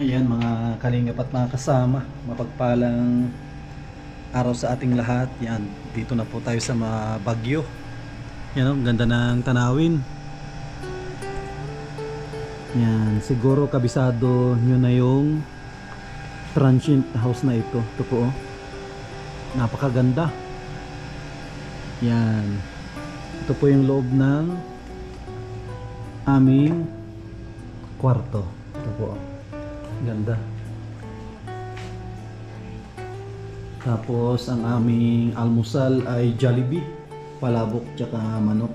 Ayan mga kalingap at mga kasama, mapagpalang araw sa ating lahat. Yan, dito na po tayo sa Baguio. Yan, ganda ng tanawin. Yan, siguro kabisado nyo na yung transient house na ito. Ito po, napakaganda. Yan, ito po yung loob ng aming kwarto. Ito po, ganda. Tapos ang aming almusal ay Jollibee, palabok tsaka manok.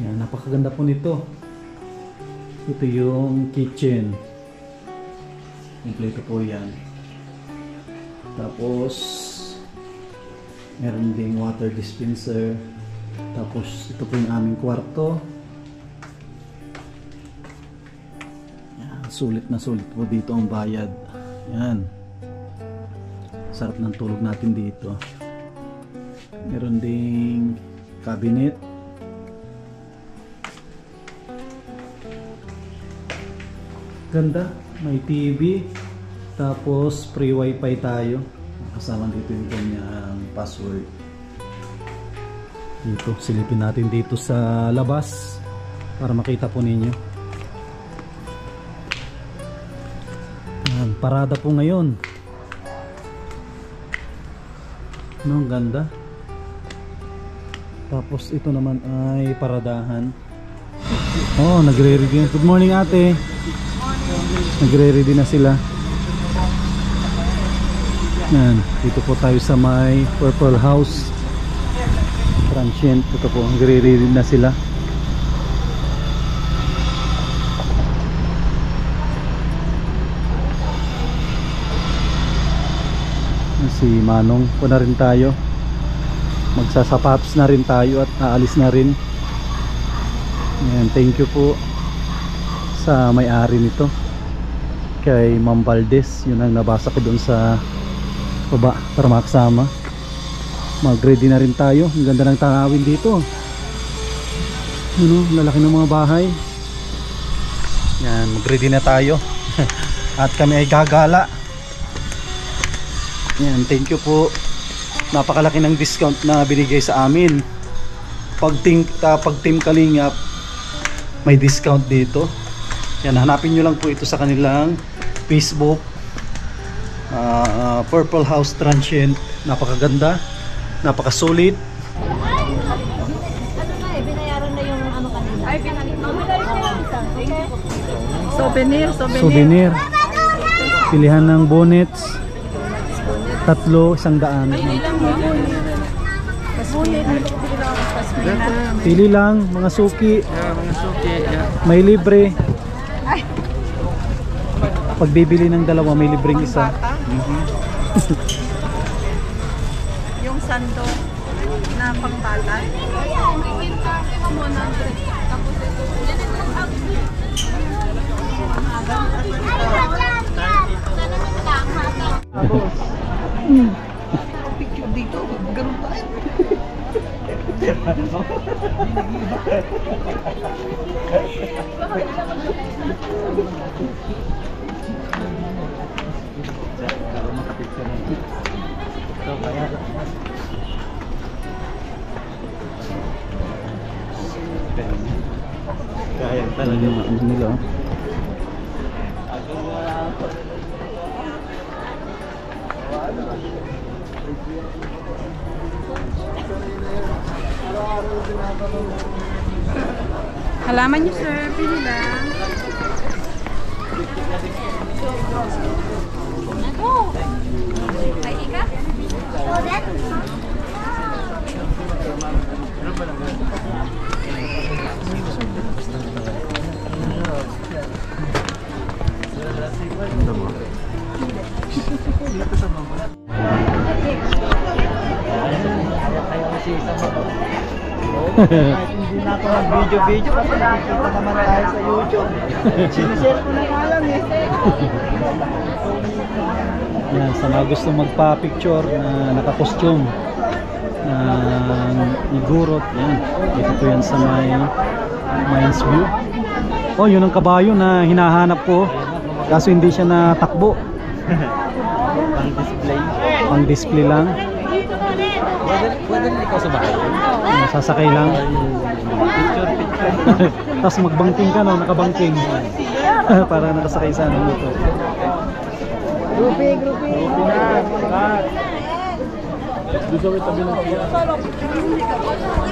Yan, napakaganda po nito. Ito yung kitchen. Kompleto po yan. Tapos meron ding water dispenser. Tapos ito po yung aming kwarto. Sulit na sulit po dito ang bayad. Yan, sarap ng tulog natin dito. Meron ding cabinet. Ganda, may TV. Tapos free wifi tayo. Kasama dito yung kanyang password. Dito, silipin natin dito sa labas para makita po ninyo. Parada po ngayon. Ang ganda. Tapos ito naman ay paradahan. Oh, nagre-ready. Good morning, ate. Nagre-ready na sila. Yan, dito po tayo sa may Purple House transient. Ito po, nagre-ready na sila. Si Manong po na rin tayo, magsasapatos na rin tayo at aalis na rin. Ayan, thank you po sa may-ari nito, kay Ma'am Valdez. Yun ang nabasa ko doon sa baba para makasama. Mag-ready na rin tayo. Ang ganda ng tanawin dito. Yun, lalaki ng mga bahay. Yan, mag-ready na tayo at kami ay gagala. Yan, thank you po. Napakalaki ng discount na binigay sa amin. Pag team Kalingap, may discount dito. Yan, hanapin nyo lang po ito sa kanilang Facebook. Purple House Transient. Napakaganda, napakasulit. Binayaran na yung ano kanina. Ay, Souvenir. Pilihan ng bonnets. 300, 100. Pili lang, mga suki. May libre. Pag bibili ng dalawa, may libreng isa. Yung sando na pangpata. Picture dito, ganun tayo. Kaya talaga nila. Halaman niyo, sir. Pili lang. Ay, ika? Hindi na ako mag-video kasi nakikita naman tayo sa YouTube. Sinishare ko na nga lang eh. Yan, sa mga gusto magpa-picture na naka-costume ng igurot, yan. Dito po yan sa may Mines View. Oh, yun ang kabayo na hinahanap ko. Kaso hindi siya natakbo. Pang display. Pang display lang. Pwede rin ikaw sa bahay. Sasakay lang. Picture. Tapos magbangking ka, no? Nakabangking. Para nakasakay sa ano motor. Grouping na.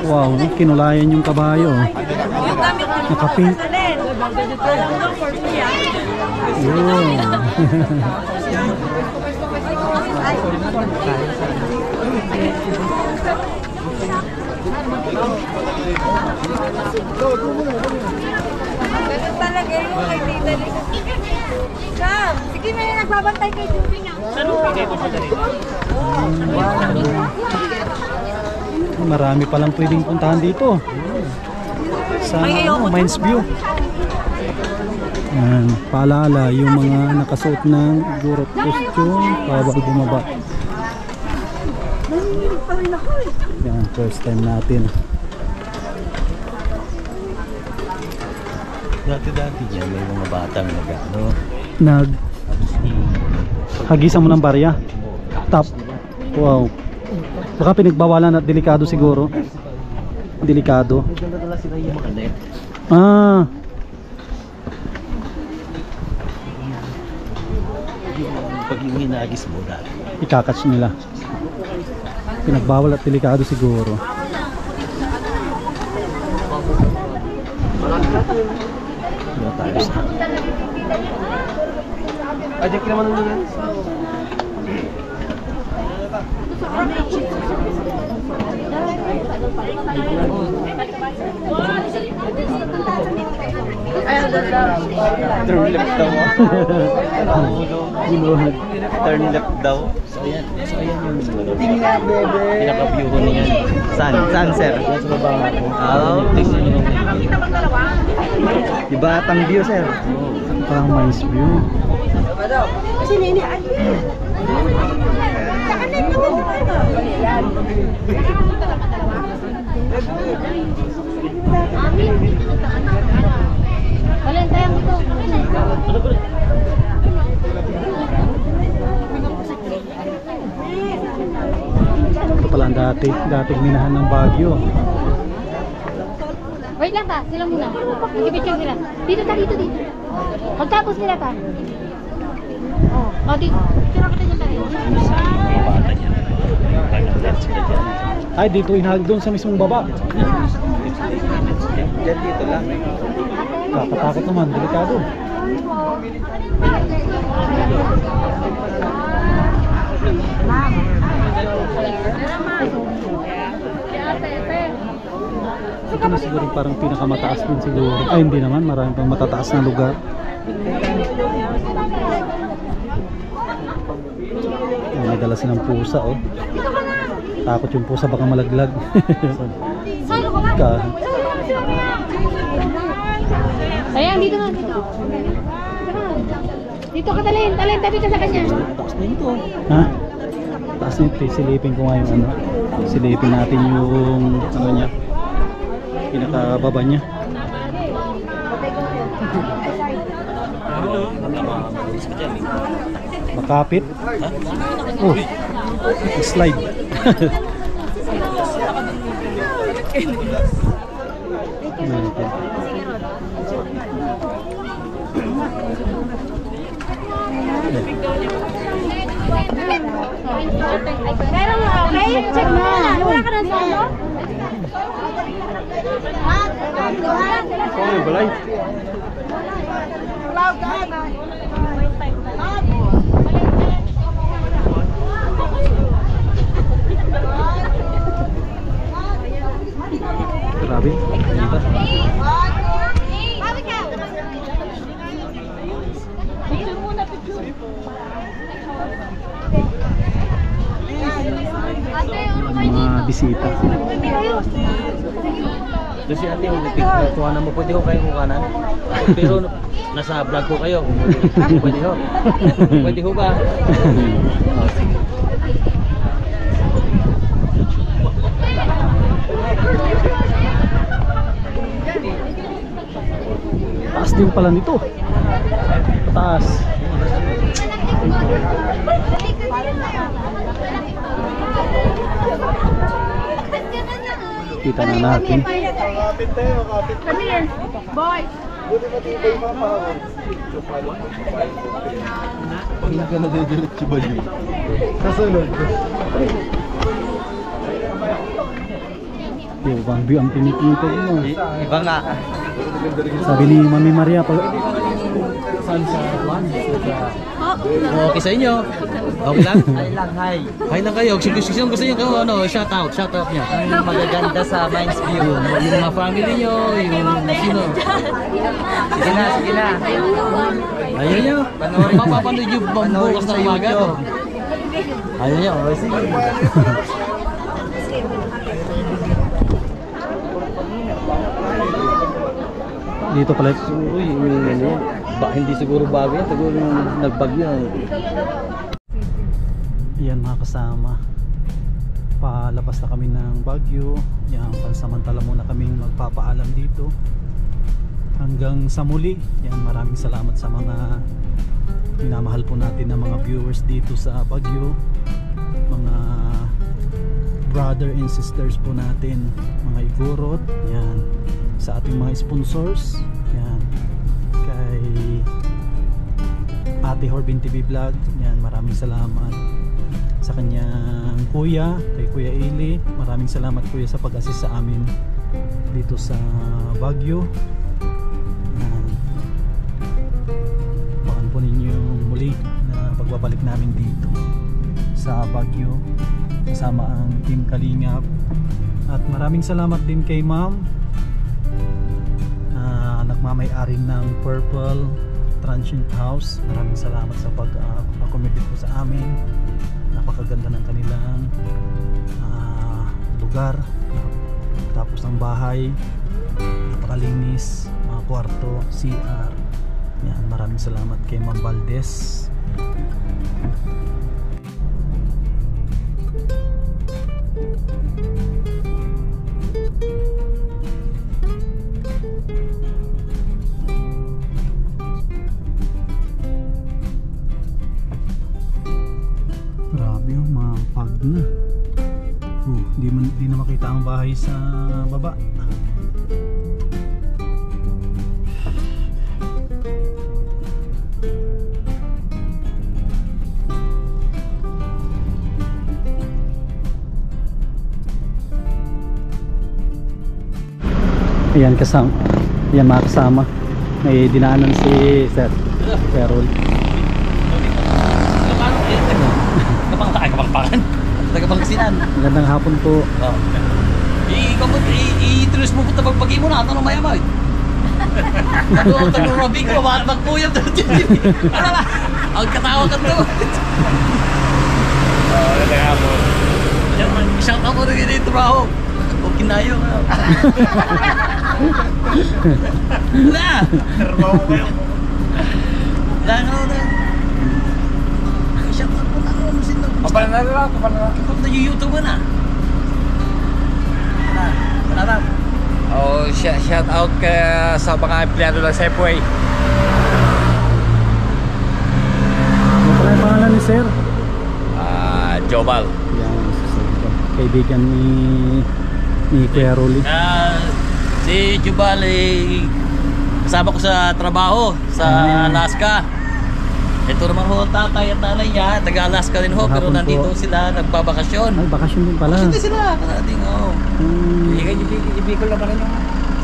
Wow, kinulayan yung kabayo. Yung gamit ko Nakapink. for free ah. Yun. Ganun talaga yung kay Tita Lisa. Sam, sige na yung nagbabantay kay Judy niya. Marami palang pwedeng puntahan dito. Sa Mines View. Yan, paalala yung mga nakasuot ng Europe costume, bawal bumaba. Yan, first time natin. Dati dyan may mga batang Hagisan mo ng barya. Top. Wow. Baka pinagbawalan at delikado siguro. Delikado. Nagdala sila yung mga net. Ah, Pag yung hinagis mo dati. ikakatch nila. Pinagbawal at delikado siguro. Ano tayo sa... Ajak naman nung yan. Turn left daw. Ginuhad. Turn left daw. So ayan yung tingnan bebe. Pinaka-view ko niya. Saan sir? Sa baba ako. Tingnan nyo. Diba atang view sir? Parang Mines View. Kasi nini, ano yun? Sakanin naman sa Walang tayang dito. Ito pala ang dating minahan ng Baguio. Wait lang ta, sila muna. Mag-picture sila. Dito ta, dito. Pagtapos nila ta. Oh, dito. Picture kita dyan tayo. Ay, dito inahag doon sa mismong baba. Diyan dito lang. Kakatakot naman, delikado. Ito na siguro parang pinakamataas din siguro. Ay, hindi naman, marami pang matataas na lugar. Ay, may dala silang pusa, oh. Takot yung pusa, baka malaglag. Ka. Ayan, dito na, dito. Dito ka talin, tabi ka sa kanya. Taas na ito. Ha? Taas nito, silipin ko nga yung ano. Silipin natin yung ano niya. Pinakababa niya. Makapit. Oh, slide. Pero okay, check mo na. Wala ka na sa ano? Oh, balay. Grabe. Picture muna, picture. Mga bisita. Ito si ate, kuhanan mo. Pwede ko kayo kuhanan. Pero nasa vlog ko kayo. Pwede ho. Pwede ho ba? Oh, sige. Taas din pala nito. Taas. Kita na natin. Come here, boy. Hindi ka nadidiretso ba yun? Kasunod. Ibang view ang pinipintay mo. Iba nga. Sabi ni Mami Maria, pag Okay sa inyo? Okay lang? Hi lang, hi. Hi lang kayo. Sino gusto nyo ano, shout out nyo. Ang magaganda sa Mines View. Yung mga family nyo, yung sino. Sige na. Ayaw nyo. Mapapanood yung bukas na umaga. Ayaw nyo. Sige. dito pala. Uy, hindi siguro bago yan. Siguro nagbagyo. Yan mga kasama, palabas na kami ng Baguio. Yan, pansamantala muna kaming magpapaalam dito hanggang sa muli. Yan, maraming salamat sa mga minamahal po natin na mga viewers dito sa Baguio, mga brother and sisters po natin, mga igorot. Yan, sa ating mga sponsors. Yan, kay Ate Horbin TV Vlog. Yan, maraming salamat sa kanyang kuya, kay Kuya Eli. Maraming salamat kuya sa pag-assist sa amin dito sa Baguio. Baka po ninyo muli na pagbabalik namin dito sa Baguio kasama ang Team Kalingap. At maraming salamat din kay Ma'am, nagmamay-ari ng Purple Transient House. Maraming salamat sa pag-accommodate po sa amin. Napakaganda ng kanilang lugar, tapos ng bahay, napakalinis, mga kwarto, CR. Yan, maraming salamat kay Ma'am Valdez. Grabe yung mapag na. Di na makita ang bahay sa baba. Ayan kasama. Ayan mga kasama. May dinaanan si Sir Carol. Kapangpakan. Tagapangasinan. Magandang hapon po. I-introduce mo po pagpagi mo na. Ano maya mo? Ang Robin ko, magpuyam doon. Ano ba? Ang katawa ka to. Magandang hapon. Shout out mo rin dito trabaho. Huwag kinayo ka. Wala! Trabaho kayo. Wala na. Shout out mo na. Kapal na lang. Kapag na-YouTube na. Wala. Oh, shout out sa mga empleyado ng Safeway. Ano pala yung pangalan ni Sir? Jobal. Yan, kaibigan ni Kuya Rolly. Si Jubal kasama ko sa trabaho sa Alaska. Ito naman ho tatay at nanay niya, taga-Alaska din ho, pero Hapon nandito po. sila nagbabakasyon. Ay, bakasyon din pala. Hindi sila, karating ho. Di Bicol naman rin yung...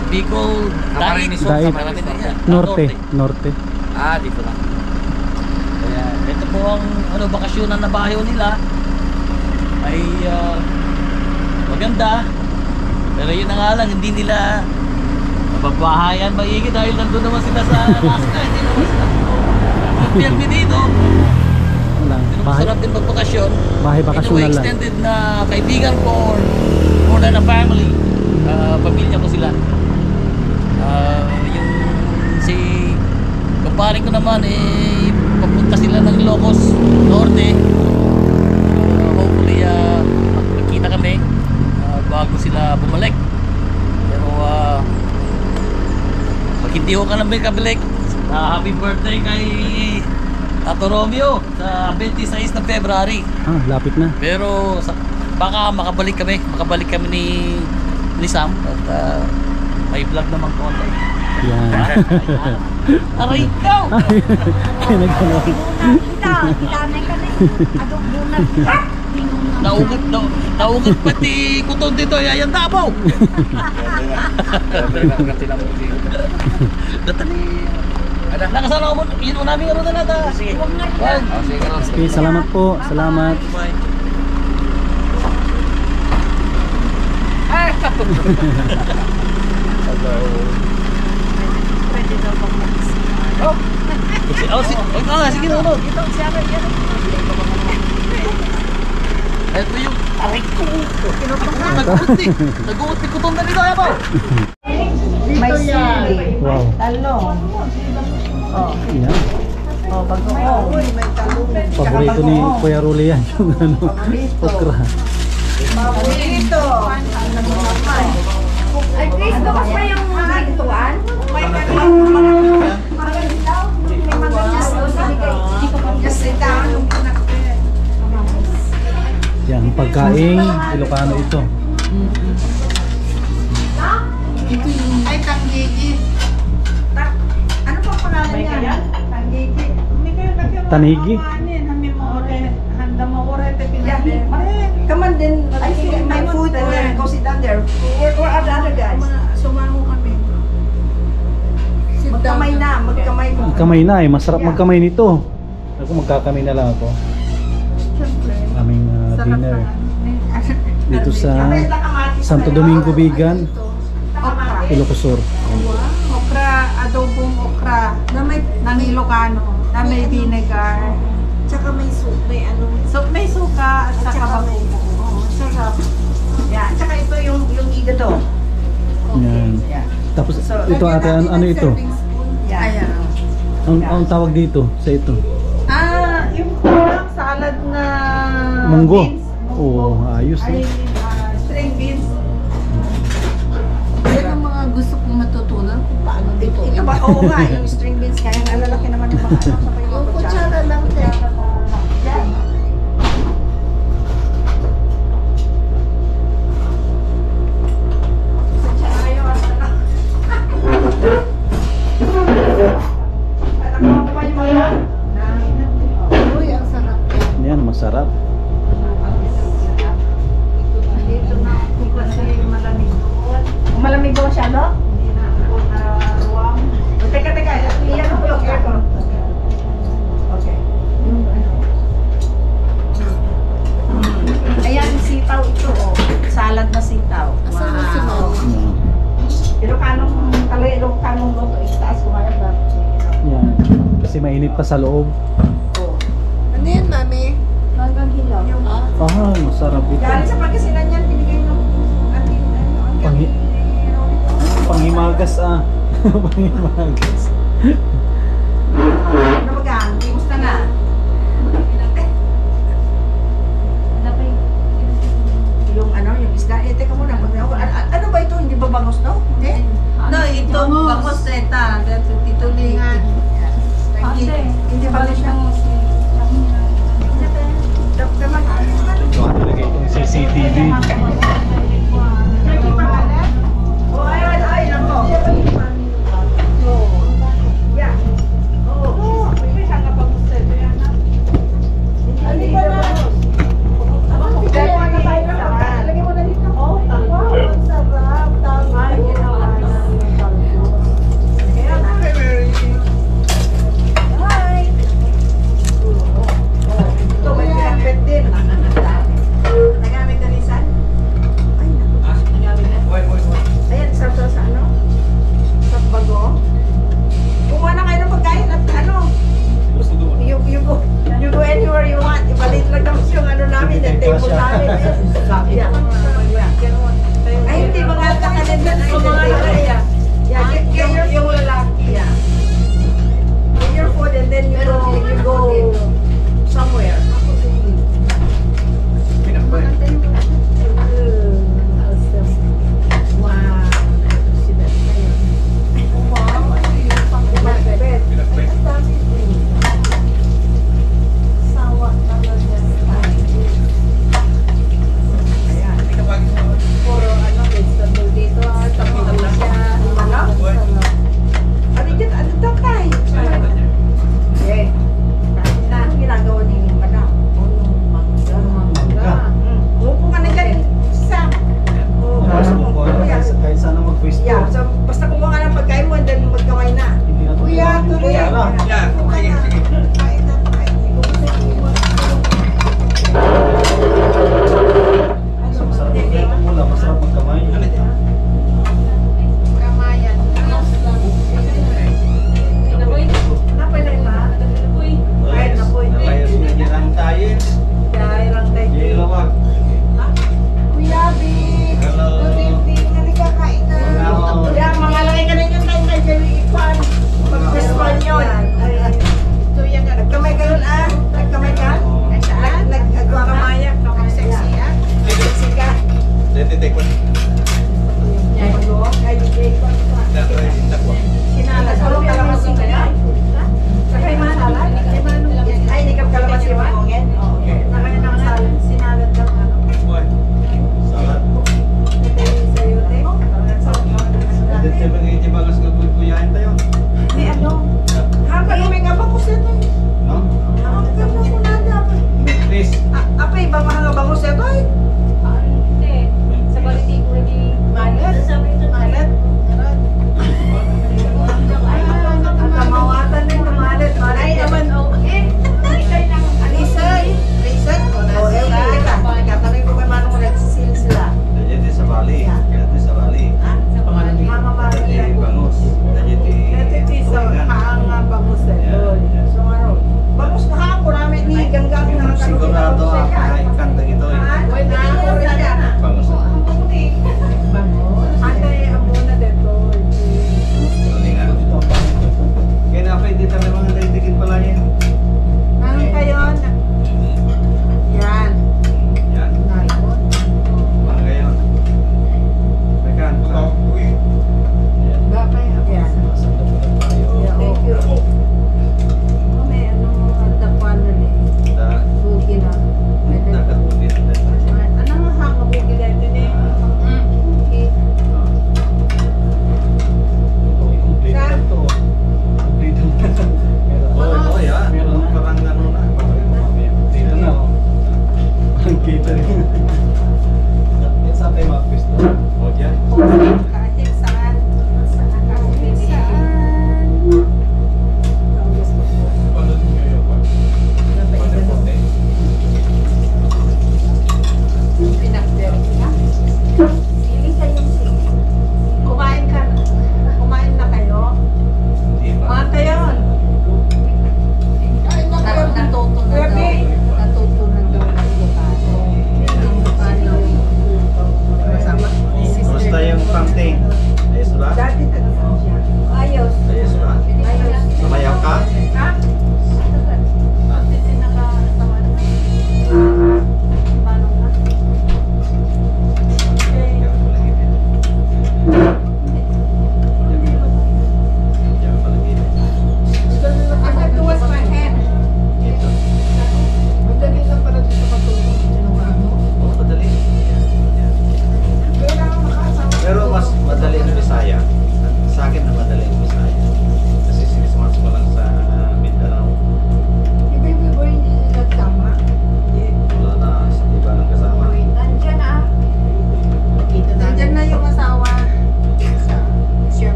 Si Bicol, Dait. Dait. Marami na yan. Norte. dito lang. Kaya ito po ang bakasyonan na bahay nila. Ay maganda. Pero yun na nga lang, hindi nila mababahayan maigi dahil nandun naman sila sa Alaska. Hindi naman sila magpiyermi dito. Wala. Pero masarap din magbakasyon. Bahay bakasyon na lang. Extended na kaibigan ko or more than a family. Pamilya ko sila. Yung si kumparing ko naman papunta sila ng Ilocos Norte. Hopefully magkita kami bago sila bumalik. Pero pag hindi ko ka namin kabilik, Happy birthday kay Tato Romeo sa 26 ng February. Ah, lapit na. Pero baka makabalik kami ni Sam at may vlog naman konti. Yan. Aray ikaw! Kinagano. Ilanay ka na. Adong bunan kita. Naugat pati kuton dito, ayan Davao. Datali. Nakasala mo, yun namin ano na nata. Sige. Okay, salamat po. Salamat. Bye. Sige na, ano? Ito yung aray ko. Nag-uot ko itong nalito, ayaw. May sili. Wow. Talong. Yan. May talong. Paborito ni Kuya Ruli yan. Yung ano, okra. Dito. Ay, Chris, bukas pa yung gintuan? May mga just sit down. Yan, pagkaing Ilocano ito. Ay, tanggigi. Ano pa pangalan niya? Tanggigi. Tanigi. Come on then. I think my food and then go sit down there. Where are the other guys? Sumango kami. Magkamay na, magkamay mo. Magkamay na eh, masarap magkamay nito. Ako magkakamay na lang ako. Aming dinner dito sa Santo Domingo Bigan, Ilocos Sur. Okra, adobong okra na may ng Ilocano, na may vinegar. Tsaka may soup, may ano. So, may suka at saka bagoong. Oo, sarap. Yeah, tsaka ito yung igado. Yan. Tapos ito ate, ano ito? Ayan. Ang tawag dito sa ito? Yung parang salad na Munggo. beans. Oo, ayos Ay, eh. string beans. Yan ang mga gusto kong matutunan kung paano dito. Ito ba? Oo nga, yung string beans. Kaya ang lalaki naman yung mga ano. Saka yung Yung kutsara lang din. Uy, ang sarap. Yan, masarap. Malamig ba siya, no? Hindi na ako naruwang. Teka, iyan ako yung aircon. Okay. Ayan, sitaw ito, oh. Salad na sitaw. Asan mo si Mom? Yan. Ilocanong luto, itaas ko kaya ba? Yan. Kasi mainit pa sa loob. Ano yan, Mami? Hanggang hilaw. Ah, masarap ito. Galing sa pagkasinan yan, binigay ng ating, Panghimagas ah. Panghimagas. ano ba gaan? Gusto na. Yung isda. Teka muna. Ano ba ito? Hindi ba bangos, no? Hindi? No, ito bangos neta. Titulingan. Hindi ba siya? Ito ang talaga itong CCTV. Oh, ay, nako. Yeah.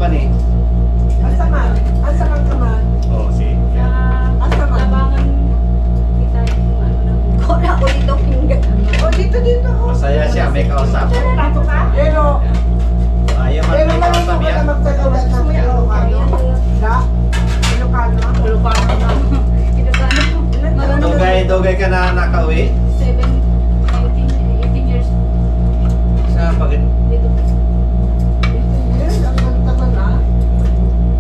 man eh. Asa man? Asa man ka man? Oo, si. Asa man? Labangan kita yung ano na. Wala ko dito finger. Oh, dito. Oh. Masaya siya, may kausap. Tato ka? Pero Ayaw man may kausap yan. magtagawa ng Ilocano. Da? Ilocano? Ilocano na. Dugay ka na nakauwi? 18 years Sa bakit? dito. 18 years? Ang nagtaman na?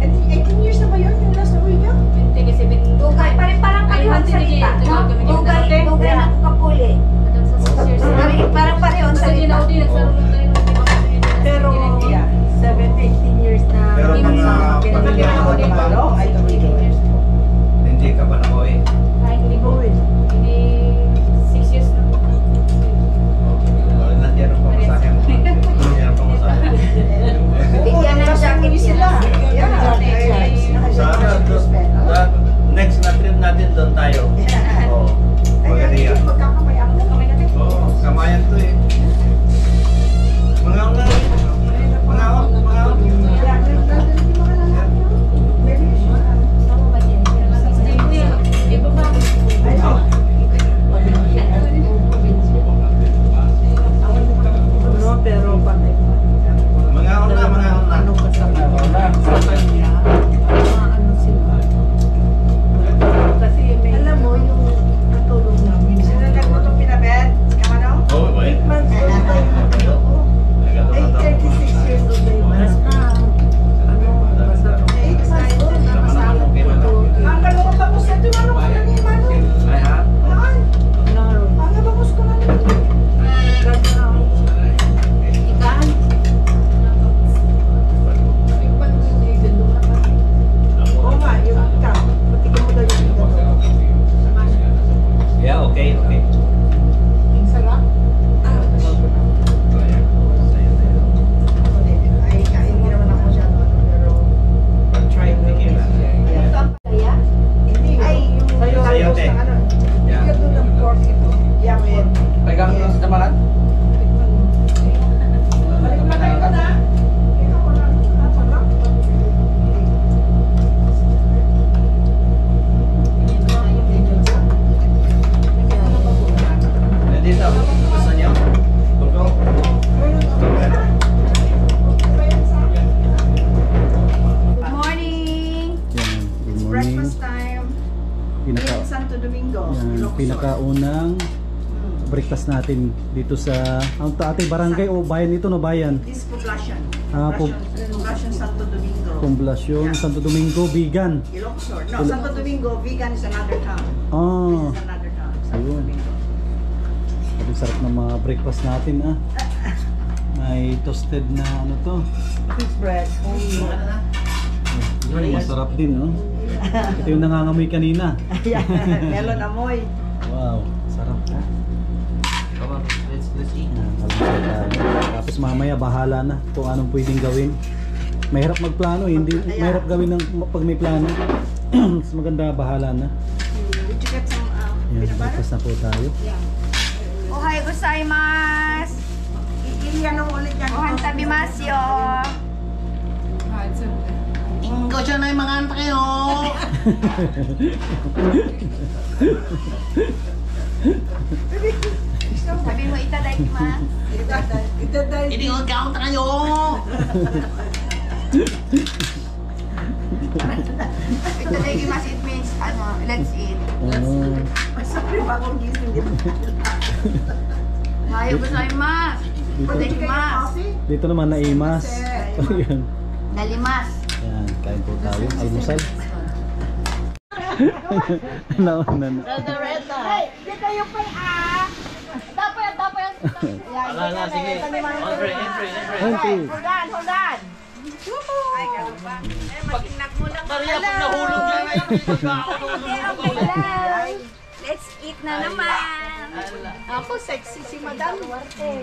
18 years na ba yun? Yung last na uwi niyo? 20 kasi 7. Dugay, parang pareho ang salita, no? Dugay na ko kapuli. Parang pareho ang Kasi salita. ginaudi, nagsaro lang tayo. Pero, 17-18 years na Pero mga pinagkakagawa ni Malo, ay tuloy. Hindi ka pa nakauwi. Kahit hindi ko. Hindi 6 years na. Nandiyan ang pamasahe mo. Nandiyan ang pamasahe. Bigyan ng jacket sila. Sana, next na trip natin doon tayo. Oo. Magaling yan. Oo, kamayan to eh. Mga Iba pa. No, pero patay mo. mga Ano ka sa kanya? Ano sila? Kasi may... Alam mo, yung katulong namin. Sino nagtutong pinabed? Kamano? Oh, boy. 8 months old na tayo matulog. Ay, 36 years old na yung mas ano, basta 8 months old na masama ko. Ang kalungan pa ko sa ito, ano ka na niya, Mano? Ay ha? Laan? Ang nabakos ko na niya. Ganda. Ikaan. Oo nga, yung ika. Patikin mo daw yung ika. Yeah, okay. Ang sarap. Ay, kain din naman ako siya, pero try mo yun. Hindi, ay, yung Sayote. ng ano. Yeah. Bigyan doon ng pork ito. Yamin. Pegang mo sa tamaran? Balik na tayo ka na. Ikaw ko lang. Ako lang. Nandito. Gusto niyo? Tulgo? Good morning! Yan, good morning. Breakfast time. Pinaka, In Santo Domingo. yan, Ilocos. pinakaunang breakfast natin dito sa ang ating barangay o bayan ito no bayan. This Poblacion. Ah, Poblacion Santo Domingo. Poblacion Santo Domingo Bigan. Ilocos. No, Santo Domingo, Vigan is another town. Ah, Is another town. Santo Ayun. Domingo. ang sarap ng mga breakfast natin ah. May toasted na ano to. Fish bread. Yun, masarap din oh. Ito yung nangangamoy kanina. Melon amoy. Wow, sarap ah. Come on, let's eat. Yan, almusal tayo. Tapos mamaya bahala na kung anong pwedeng gawin. Mahirap magplano eh. Hindi mahirap gawin ng pag may plano. Mas maganda bahala na. Did you get some Yan, peanut butter? breakfast na po tayo. Ohay gozaimasu! Iyan ang ulit yan. Ohan tabimasu yo! Ingo siya na yung mga anta kayo. Sabi mo itadakimasu. Hindi ko kaunta kayo. Itadakimasu, it means, let's eat. Oh, Sabi ba akong gising dito? Ohay gozaimasu! Itadakimasu! dito naman naimas. Yan. Nalimas! Yan, kain po tayo. Almusal. Naunan. Ala, sige. Entry. Entry. Hold on. Ay, ganun ba? Matingnak mo lang. Maria, pag nahulog yan, Let's eat na naman! Ako, sexy si Madam Duarte.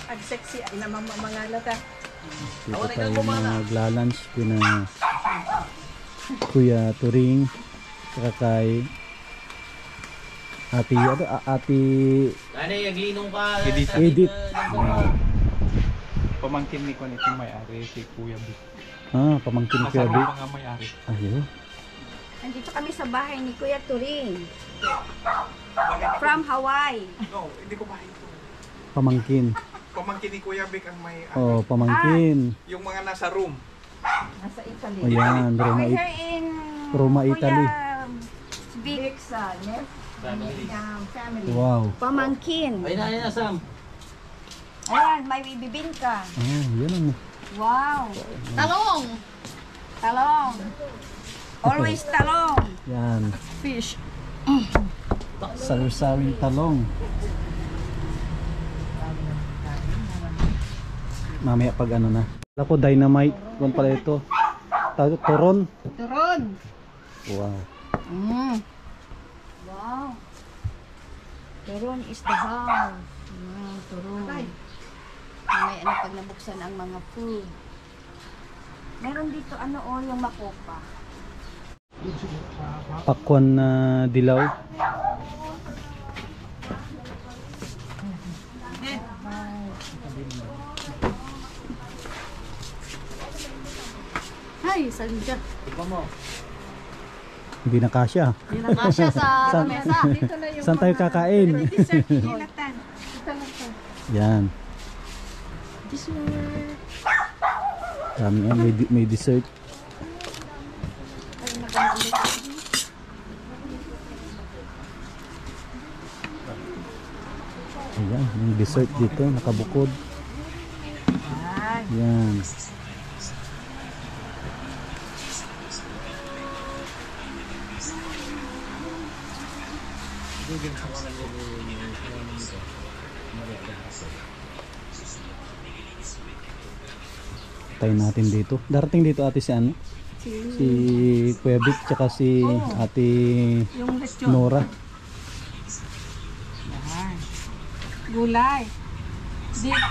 Ang sexy ay namang mga lata. Dito tayo magla-lunch kina Kuya Turing saka kay Ate Ano yung glinong ka? Edith. Pamangkin ni Kwan itong may-ari, si Kuya Vic. Ah, pamangkin ni Kuya Nasa Vic. Roma nga may-ari. Ayun. Nandito kami sa bahay ni Kuya Turing. From Hawaii. No, hindi ko ba ito. Pamangkin. Pamangkin ni Kuya Vic ang may-ari. Oh, pamangkin. Yung mga nasa room. Nasa Italy. Ayan, Roma, We're here in Roma, Italy. Vic sa family. Wow. Pamangkin. Ayun na, Sam. Ayan, may bibingka. Oh, yan ang Wow. Talong! Talong. Always talong. yan. Fish. Sari-saring talong. Mamaya pag ano na. Wala ko dynamite. Kung pala ito. Turon. Turon. Wow. Wow. Turon is the house. Turon. May ano pag nabuksan ang mga food. Meron dito ano yung makopa. Pakwan na dilaw. Ay, salida. Hindi na kasya. Hindi na kasya sa lamesa. Dito na yung Saan tayo kakain? Hilatan. Yan. dessert. Dami yan. May dessert. Ayan, yung dessert dito, nakabukod. Yan. Tayo natin dito. Darating dito ate si ano? Si Kuya Vic tsaka si ate Yung lechon. Nora. Yan. Gulay.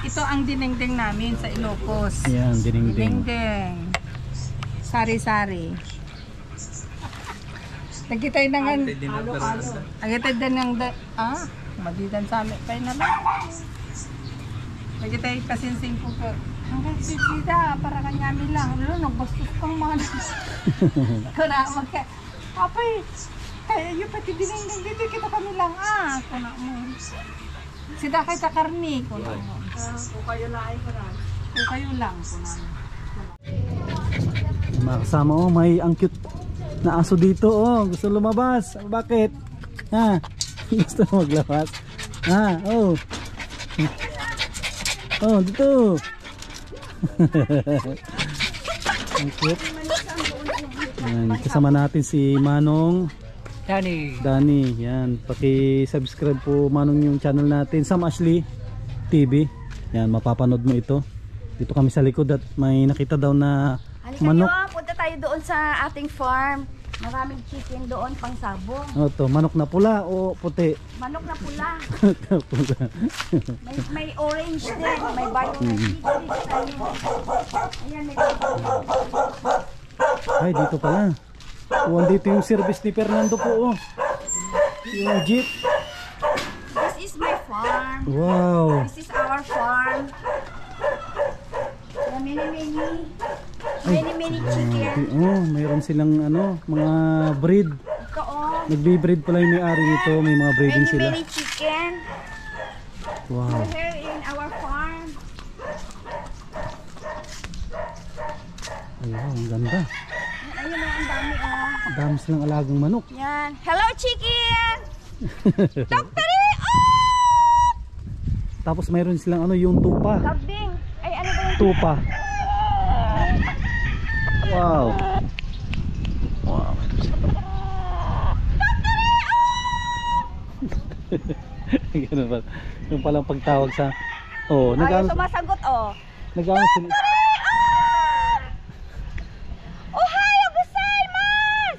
Ito ang dinengdeng namin sa Ilocos. Yan, dinengdeng. Dinengdeng. Sari-sari. Nagkitay na nga. Nagkitay din ng madidan sa amin. Kaya na lang. Nagkitay kasinsing po ko. Hanggang sisida, para kanyami lang. Ano, nagbastos kang mga kuna magka. Apay, kaya yung pati dinengdeng dito kita kami lang. Kuna mo. Sida kay sa karni. Kuna mo. Kung kayo lang ay kuna. Kung kayo lang. Kuna mo. Mga kasama, oh, may ang cute na aso dito, oh. Gusto lumabas. Bakit? Ha? Gusto maglabas? Ha? Oh. Oh, dito. Ang cute. Yan, kasama natin si Manong Dani. Yan, paki-subscribe po Manong yung channel natin, Sam Ashley TV. Yan, mapapanood mo ito. Dito kami sa likod at may nakita daw na manok. Punta tayo doon sa ating farm. Maraming chicken doon pang sabong. Oh, to, manok na pula o puti? Manok na pula. Pula. May orange din. May violet. Ayan, may Ay, dito pala. Oh, dito yung service ni Fernando po, oh. Yung jeep. This is my farm. Wow. This is our farm. Many chicken. Oh, mayroon silang ano, mga breed. Ito oh. Nagbi-breed pala yung may-ari nito, may mga breeding sila. Many chicken. Wow. We're here in our farm. Ay, wow, ang ganda. Ayun oh, ang dami oh. Ang dami silang alagang manok. Yan. Hello chicken! Doctor! Tapos mayroon silang ano, yung tupa. Kambing. Ay ano ba yung Tupa. Wow. Wow. Ganun ba? Yung palang pagtawag sa oh, Ay, sumasagot oh. nag-ano sila. Ohayo gozaimasu!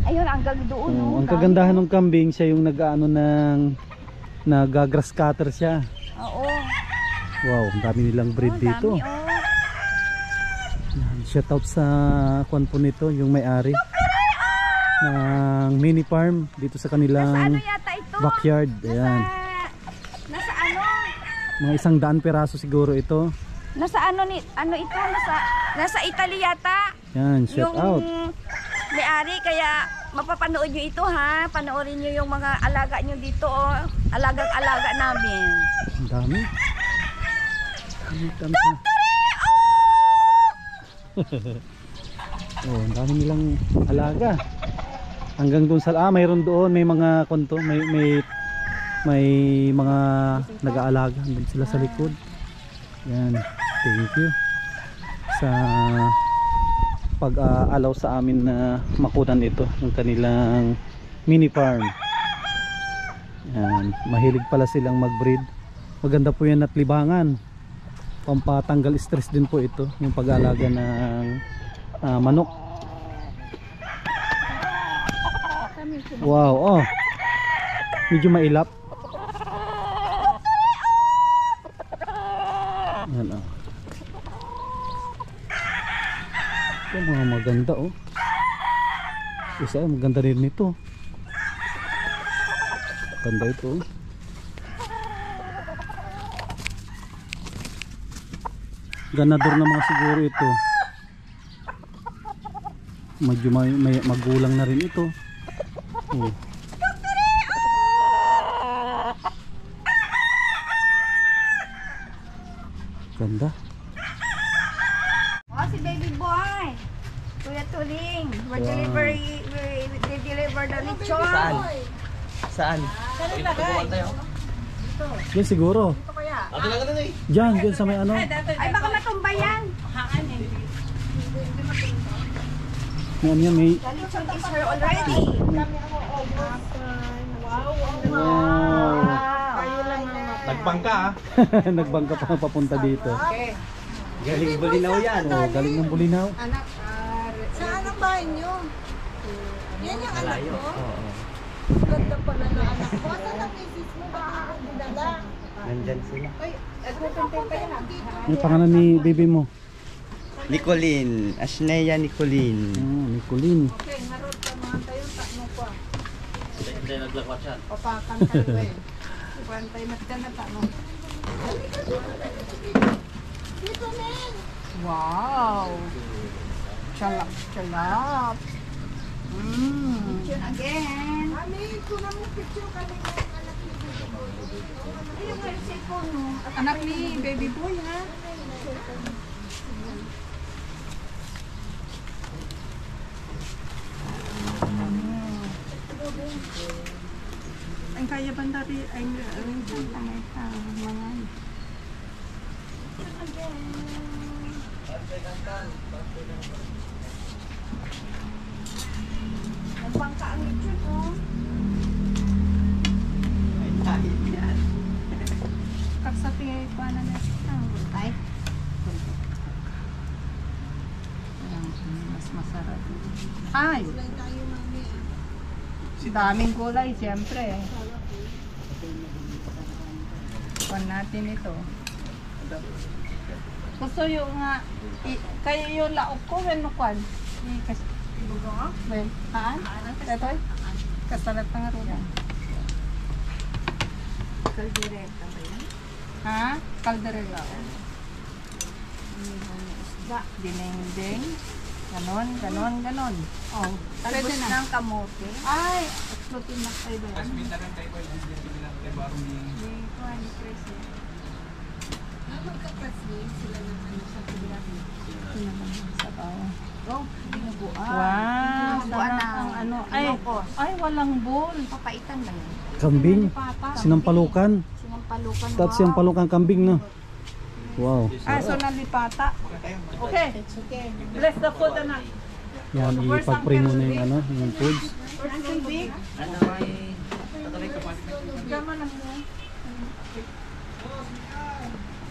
Ayun, hanggang doon. Oh, ang kagandahan ng kambing, siya yung nag-ano ng nag-grass cutter siya. Oo. Wow, ang dami nilang breed dito. Dami, oh. Shout out sa kwan po nito, yung may-ari ng mini farm dito sa kanilang Ano yata ito? backyard. Ayan. Nasa ano? Mga 100 peraso siguro ito. Nasa ano ito? Nasa Italy yata. Yan, shout out. May-ari, kaya mapapanood nyo ito ha. Panoorin nyo yung mga alaga nyo dito oh. Alagang-alaga namin. Ang dami. Oh, ang dami nilang alaga. Hanggang doon sa mayroon doon may mga konto, may mga nag-aalaga doon sila sa likod. Yan. Thank you sa pag-alaw sa amin na makunan ito ng kanilang mini farm. Yan. Mahilig pala silang mag-breed. Maganda po yan at libangan. Pampatanggal stress din po ito, yung pag-aalaga ng manok. Wow, oh. Medyo mailap. Yan oh. Ito mga maganda oh. Isa maganda rin nito. Ganda ito oh. Ganador naman siguro ito. Medyo may magulang na rin ito. Oh. Ganda. Oh, si baby boy. Kuya Tuling. We deliver the lechon. Saan? Yan siguro. Diyan sa may ano. Ay, baka matumba yan. Yan may. The lechon is here already. Wow. Nagbangka ah. Nagbangka pa papunta dito. Galing Bulinaw yan. Oh, galing ng Bulinaw. Saan ang bahay niyo? Yan yung anak Malayo. mo? Oo. Ganda pala na anak mo. Saan ang misis mo? Baka ako dinala. Nandyan sila. Yung pangalan ni baby mo? Nicolene. Ashnea Nicolene. Nicolene. Okay, narod ka mga tayo, takmo ko. Hindi naglakwat siya. Papakan tayo eh. Pantay mat ka na takmo. Dito, men! Wow! Chalap, chalap. Lechon again. Mami, kunan mo picture kami ng anak ni Baby Boy. Ayun nga yung cellphone mo. Anak ni baby boy ha? Ang kaya bandari ay mga Ang bangka ang lechon oh. kaksapi ay paano na Ay, mas masarap. Ay! Daming gulay, siyempre. Kuhan natin ito. Gusto yung nga, kayo yung laok ko, ano kuhan? Well, haan? Ito? Kasalat na nga rin. kaldereta ba yan? Ha? Kaldereta. Dinengdeng. Ganon, ganon, ganon. Oh, pwede Talbos na. ng kamote. Ay, explotin na kayo ba yan? Mas minta rin tayo yung bilang tayo barong ni... Hindi ko ani Chris. Magkakasing sila ng ano sa paglabi. Sa tao. Oh, binubuan. Wow, Binubuan sarap ng ang ano. Ay, locos. ay, walang bowl. Papaitan ba yan? Kambing. Pata. Sinampalukan. Sinampalukan. Tapos sinampalukan kambing no. Wow. Ah, so nalipata. Okay. Bless the food, anak. Yan, ipag-pray muna yung ano, yung foods. Uncle Vic. Ano may... Gama lang mo.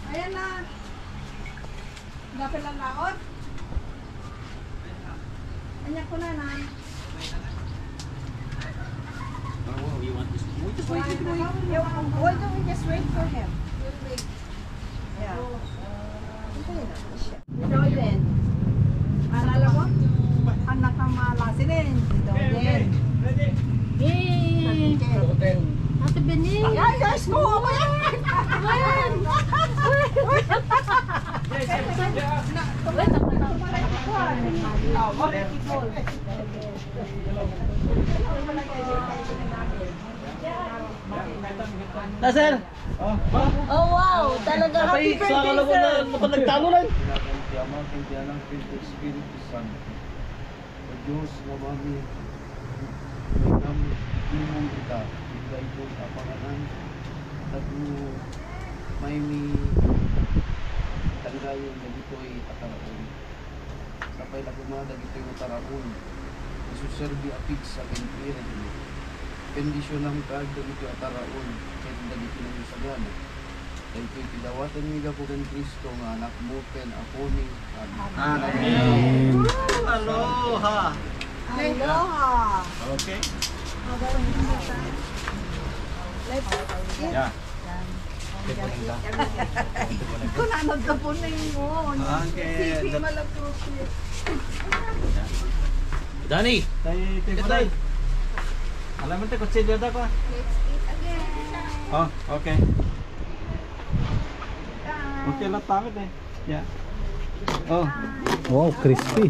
Ayan na. Dapat lang laot. Anya ko na na. Why don't we just wait for him? Yeah. Jordan. Alala mo? Anak ng malasin eh. Jordan. Yay! Ate Bening! Ay, guys, mo! Ayan! Ayan! Na sir. Oh wow, talaga happy birthday sir. Nagtalo lang. Ama, Pintianang, Pinto, Espiritu Santo. O Diyos na mami, kami imong kita, bigay ko sa pangalan, at may tanggayon na dito'y ataraon. Sapay na kumada dito'y ataraon. Isuserbi apig sa kentira dito. Kondisyon ng kagda dito'y ataraon, kaya dito na yung sagana. Dahil ko'y pinawatan niya po kang Kristo nga anak mo ken ako ni Amen. Aloha! Aloha. Okay? Yeah. Kung nanod ka po na yun mo. Okay. Sipi malapropos. Dani. Tay. Alam mo tayo, consider ko. Let's eat again. Oh, okay. Okay lang tamit eh. Yeah. Oh. Wow, crispy.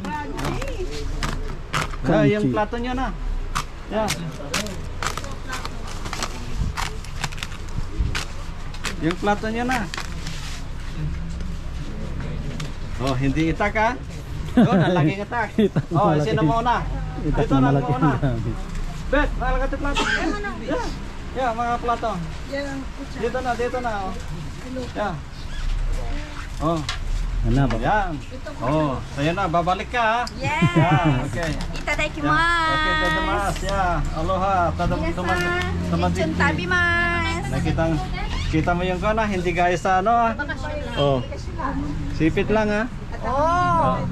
Yeah, yung Crunchy. plato nyo na. Yeah. Yung plato nyo na. Oh, hindi itak ha? Oh, nalaking itak. Itak na Oh, malaki. sino mo una? Itak Dito na na malaki mo una. ang gamit. Bet, nalakat yung plato. Yeah. Yeah, mga plato. Dito na. Oh. Yeah. Oh, Ano ba? yan. Oh, sa'yo na, babalik ka ha? Yes. Yeah, okay. Itadakimasu. Okay, tadamas. Yeah, aloha. Lechon tabimasu. Kita mo yung kana, hindi gaya sa ano ah. Oh. Sipit lang ha. Oh.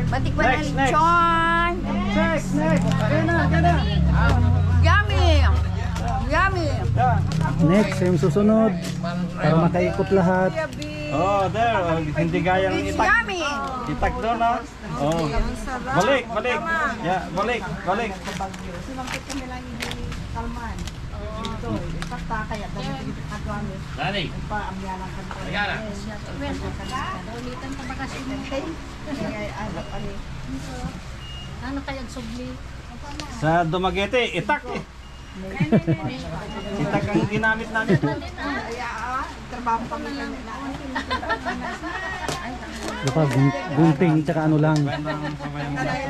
Batikman Next, ng next. lechon. Next. Kaya na. Yummy. Yummy. Yeah. Next, yung susunod. Para makaikot lahat. Oh, there. Oh, hindi gaya ng itak. Yummy. Itak doon ha. Oh. Balik. Yeah, balik. Dani. Ano kayang subli? Sa Dumaguete, itak eh. Itak ang ginamit namin. Trabaho kami kami na. Diba, gunting tsaka ano lang.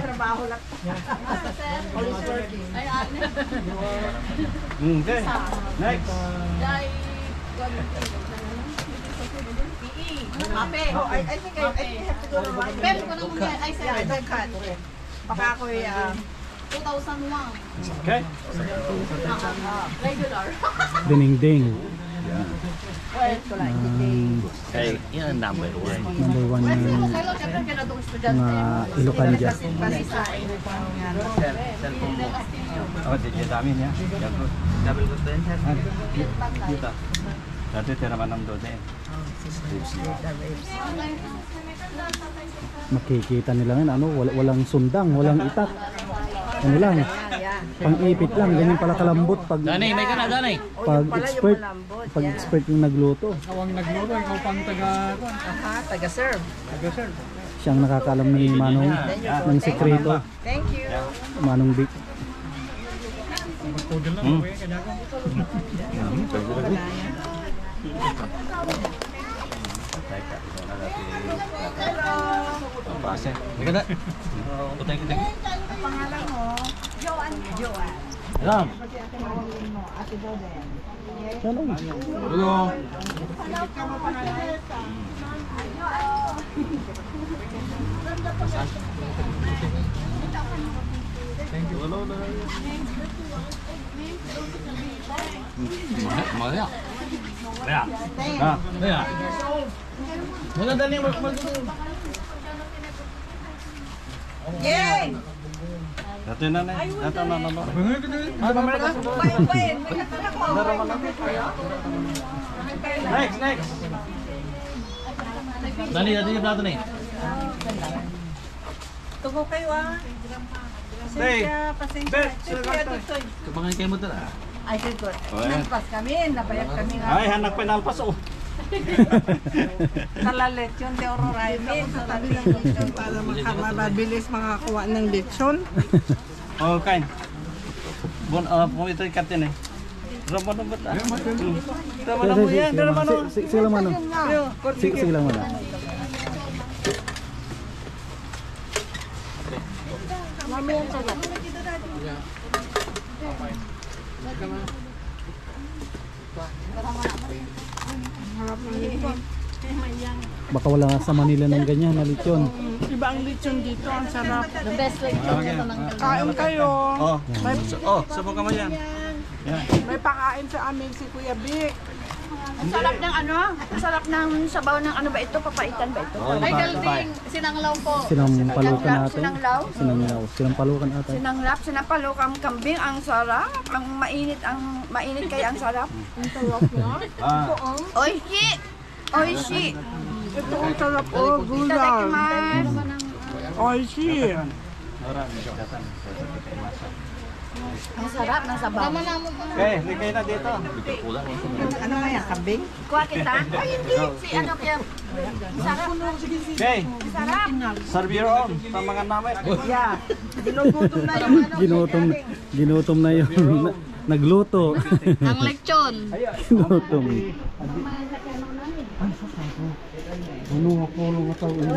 Trabaho lang. Okay. Next. Oh, I think I have to go to my Pem ko nang mga ay sir. Yeah, don't cut. Baka ako'y 2001. Okay. Regular. Dinding. Okay, yan ang number 1. Number 1 yung Hello, syempre kinatong estudyante. mga Ilocanja. Oh, DJ dami niya. Double ko din. Dito. Dati tiraman ng dode. Makikita nila ngayon, ano, walang sundang, walang itak. Ano lang, pang-ipit lang, ganyan pala kalambot pag Dani, may ka na, Dani. expert yung nagluto. Awang nagluto, ikaw pang taga... taga-serve. Siyang nakakaalam ni Manong ng sekreto. Thank you. Manong Vic. Pudol lang, kuya, kanya ko. May ka na. Putay. Pangalan mo? Joan. Alam. Ate Doden. Manong. Hello. Maya. Ah, Maya. Maganda niya Yay! dati na na. Dati na na. Bayan, may katalak mo. Next. Dani, yung plato na eh. Tugo kayo ah. Stay. Pasensya. Kumangan kayo mo ito. Ay, good. Oh, yeah. Nagpas kami, nabayag kami nga. Ay, hanak pinalpas oh. Tala lechon de Aurora. Para mabilis makakuha ng lechon. Okay. Kung ito ikat yan eh. Ramon na ba na? Ramon na mo yan. Ramon na. Sige lang Manong. Sige lang Manong. Mami yan salat. Baka wala nga sa Manila ng ganyan na lechon. Iba ang lechon dito, ang sarap. The best like Kain kayo. Sabong ka mo yan. May pakain sa amin si Kuya Vic. Ang sarap ng ano? Ang sarap ng sabaw ng ano ba ito? Papaitan ba ito? Ay, galding. Sinanglaw po. Sinampalukan natin. Sinanglaw? Sinampalukan natin. Sinanglap, sinapalukang kambing. Ang sarap. Ang mainit kaya ang sarap. Ang sarap niya. Oishi! Oishi! Ito ang sarap o, gulay. Itadakimasu! Oishi. Ang sarap ng sabaw. Okay, ligay na dito. Ano nga yan, kambing? Kuha kita? Ay, hindi. Si ano kaya? Sarap. Okay, Sarap. serve your own. Tamangan namin. Yeah. Ginugutom na yung ano. Ginutom na yung nagluto. Ang lechon. Ginutom. Ano ako nga tao ini?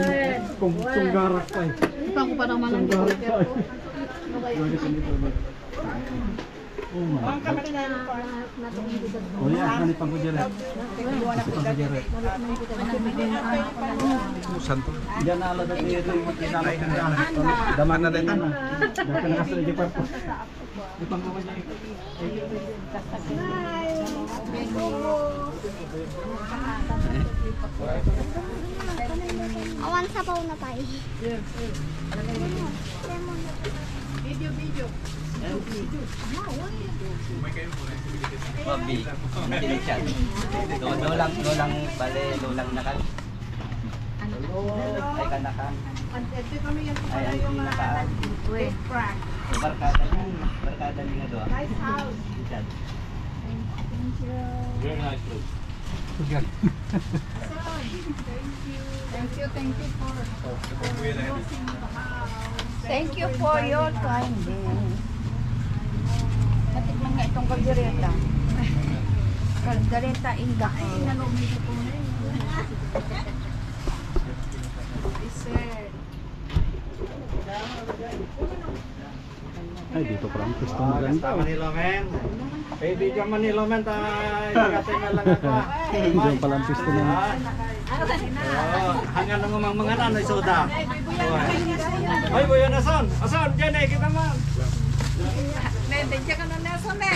Kung garak pa. Ipang ko pa naman ang Oh ya, ano pang ko dire? Santo. Diyan na ala dati ito yung kinalay kan dala. Daman na din na. Dapat na sa di parpo. Ipang ko diyan. Awan sa paw na tayo. Babi, matinig siya. Dolang bale, dolang nakan. Ay kanakan. Ay ang nakaan. Barkada ni nga doon. Nice house. Very nice place. Thank you for your kindness. Matikman nga itong kaldereta. Kaldereta in the Ay, dito pa ang gusto maganda. Manila men. Eh, video Manila men tayo. Katinga lang ako. Diyan pala ang pisto na. Hanggang nang mga nanay soda. Ay, boy, nasan? Asan? Diyan eh, kita man. Nende, ka na nasa, ne.